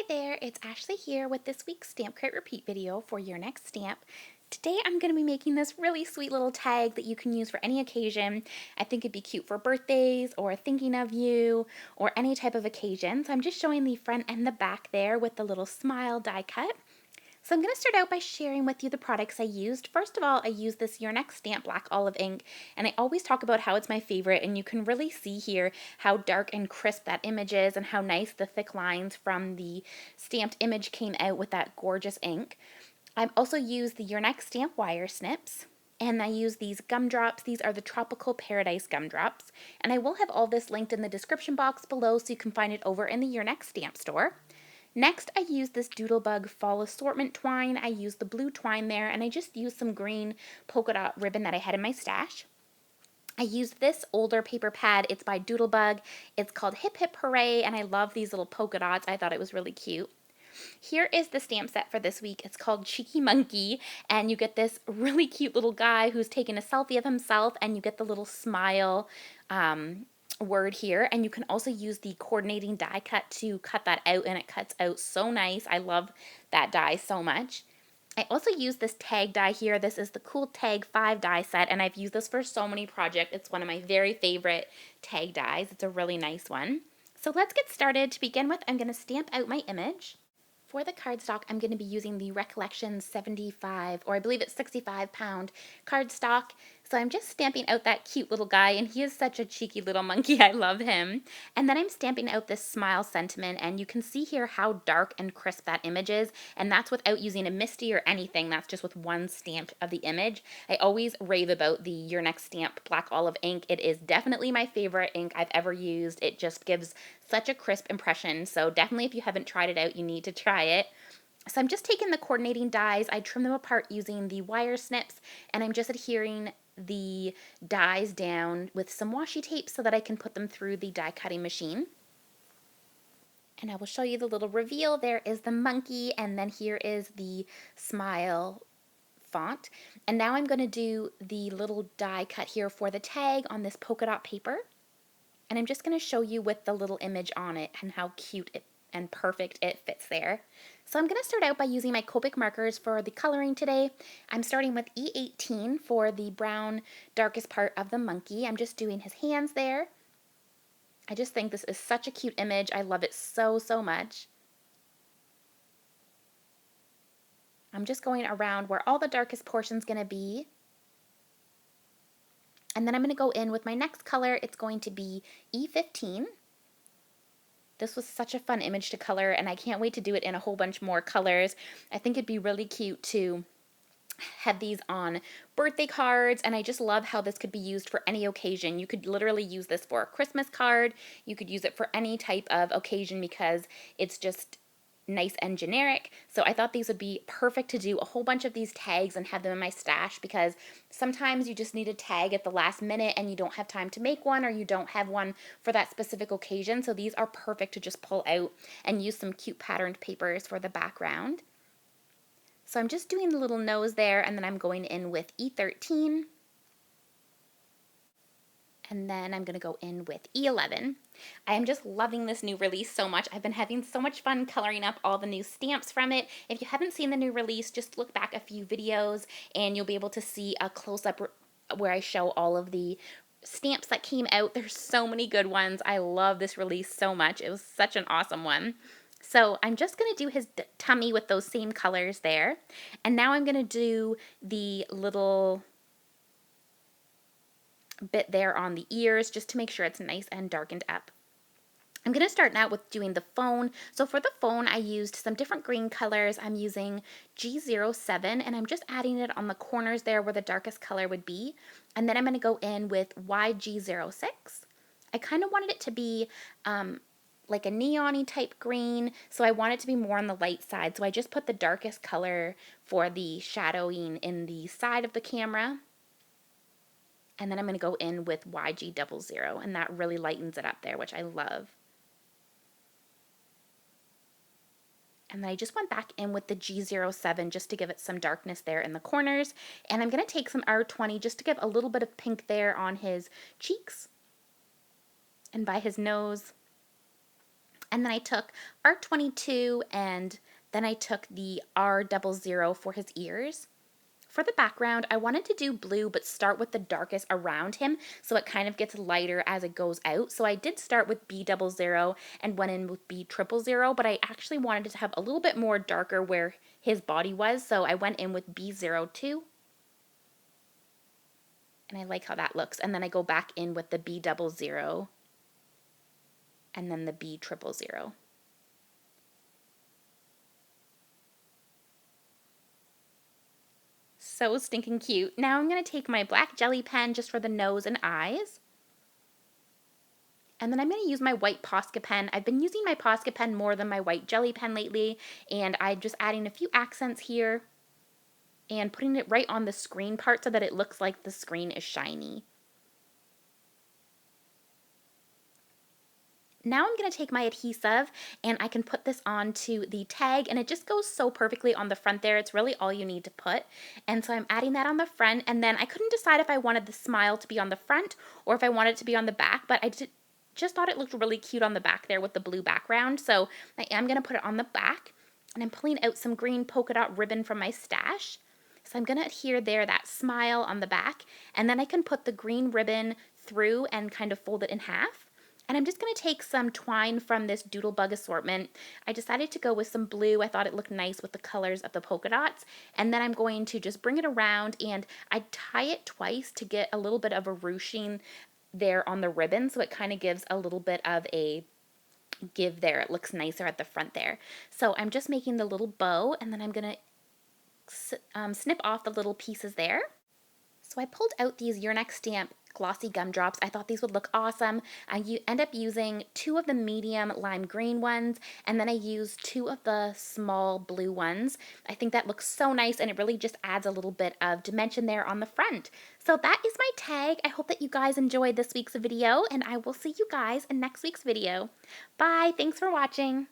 Hi there, it's Ashley here with this week's Stamp Crate Repeat video for your next stamp. Today I'm going to be making this really sweet little tag that you can use for any occasion. I think it'd be cute for birthdays or thinking of you or any type of occasion. So I'm just showing the front and the back there with the little smile die cut. So I'm going to start out by sharing with you the products I used. First of all, I used this Your Next Stamp Black Olive ink, and I always talk about how it's my favorite, and you can really see here how dark and crisp that image is and how nice the thick lines from the stamped image came out with that gorgeous ink. I've also used the Your Next Stamp wire snips, and I use these gumdrops. These are the Tropical Paradise gumdrops, and I will have all this linked in the description box below so you can find it over in the Your Next Stamp store. Next, I used this Doodlebug Fall Assortment twine. I used the blue twine there, and I just used some green polka dot ribbon that I had in my stash. I used this older paper pad. It's by Doodlebug. It's called Hip Hip Hooray, and I love these little polka dots. I thought it was really cute. Here is the stamp set for this week. It's called Cheeky Monkey, and you get this really cute little guy who's taking a selfie of himself, and you get the little smile word here, and you can also use the coordinating die cut to cut that out, and it cuts out so nice. I love that die so much. I also use this tag die here. This is the Cool Tag 5 die set, and I've used this for so many projects. It's one of my very favorite tag dies. It's a really nice one. So let's get started. To begin with, I'm going to stamp out my image. For the cardstock, I'm going to be using the Recollection 75, or I believe it's 65-pound cardstock. So I'm just stamping out that cute little guy, and he is such a cheeky little monkey. I love him. And then I'm stamping out this smile sentiment, and you can see here how dark and crisp that image is, and that's without using a MISTI or anything. That's just with one stamp of the image. I always rave about the Your Next Stamp Black Olive ink. It is definitely my favorite ink I've ever used. It just gives such a crisp impression, so definitely if you haven't tried it out, you need to try it. So I'm just taking the coordinating dies, I trim them apart using the wire snips, and I'm just adhering the dies down with some washi tape so that I can put them through the die cutting machine. And I will show you the little reveal. There is the monkey, and then here is the smile font. And now I'm going to do the little die cut here for the tag on this polka dot paper. And I'm just going to show you with the little image on it and how cute it and perfect it fits there. So I'm going to start out by using my Copic markers for the coloring today. I'm starting with E18 for the brown darkest part of the monkey. I'm just doing his hands there. I just think this is such a cute image. I love it so, so much. I'm just going around where all the darkest portion's going to be. And then I'm going to go in with my next color. It's going to be E15. This was such a fun image to color, and I can't wait to do it in a whole bunch more colors. I think it'd be really cute to have these on birthday cards, and I just love how this could be used for any occasion. You could literally use this for a Christmas card. You could use it for any type of occasion because it's just nice and generic. So I thought these would be perfect to do a whole bunch of these tags and have them in my stash, because sometimes you just need a tag at the last minute and you don't have time to make one, or you don't have one for that specific occasion. So these are perfect to just pull out and use some cute patterned papers for the background. So I'm just doing the little nose there, and then I'm going in with E13. And then I'm going to go in with E11. I am just loving this new release so much. I've been having so much fun coloring up all the new stamps from it. If you haven't seen the new release, just look back a few videos and you'll be able to see a close-up where I show all of the stamps that came out. There's so many good ones. I love this release so much. It was such an awesome one. So I'm just going to do his tummy with those same colors there. And now I'm going to do the little bit there on the ears just to make sure it's nice and darkened up. I'm going to start now with doing the phone. So for the phone, I used some different green colors. I'm using G07, and I'm just adding it on the corners there where the darkest color would be. And then I'm going to go in with YG06. I kind of wanted it to be like a neon-y type green, so I want it to be more on the light side. So I just put the darkest color for the shadowing in the side of the camera. And then I'm going to go in with YG00, and that really lightens it up there, which I love. And then I just went back in with the G07 just to give it some darkness there in the corners. And I'm going to take some R20 just to give a little bit of pink there on his cheeks and by his nose. And then I took R22 and then I took the R00 for his ears. For the background, I wanted to do blue, but start with the darkest around him, so it kind of gets lighter as it goes out. So I did start with B00 and went in with B000, but I actually wanted it to have a little bit more darker where his body was, so I went in with B02. And I like how that looks. And then I go back in with the B00 and then the B000. So stinking cute. Now I'm going to take my black jelly pen just for the nose and eyes. And then I'm going to use my white Posca pen. I've been using my Posca pen more than my white jelly pen lately, and I'm just adding a few accents here and putting it right on the screen part so that it looks like the screen is shiny. Now I'm going to take my adhesive and I can put this onto the tag, and it just goes so perfectly on the front there. It's really all you need to put. And so I'm adding that on the front, and then I couldn't decide if I wanted the smile to be on the front or if I wanted it to be on the back, but I just thought it looked really cute on the back there with the blue background. So I am going to put it on the back, and I'm pulling out some green polka dot ribbon from my stash. So I'm going to adhere there that smile on the back, and then I can put the green ribbon through and kind of fold it in half. And I'm just going to take some twine from this Doodlebug assortment. I decided to go with some blue. I thought it looked nice with the colors of the polka dots. And then I'm going to just bring it around, and I tie it twice to get a little bit of a ruching there on the ribbon, so it kind of gives a little bit of a give there. It looks nicer at the front there. So I'm just making the little bow, and then I'm going to snip off the little pieces there. So I pulled out these Your Next Stamp glossy gumdrops. I thought these would look awesome. I end up using 2 of the medium lime green ones, and then I used 2 of the small blue ones. I think that looks so nice, and it really just adds a little bit of dimension there on the front. So that is my tag. I hope that you guys enjoyed this week's video, and I will see you guys in next week's video. Bye. Thanks for watching.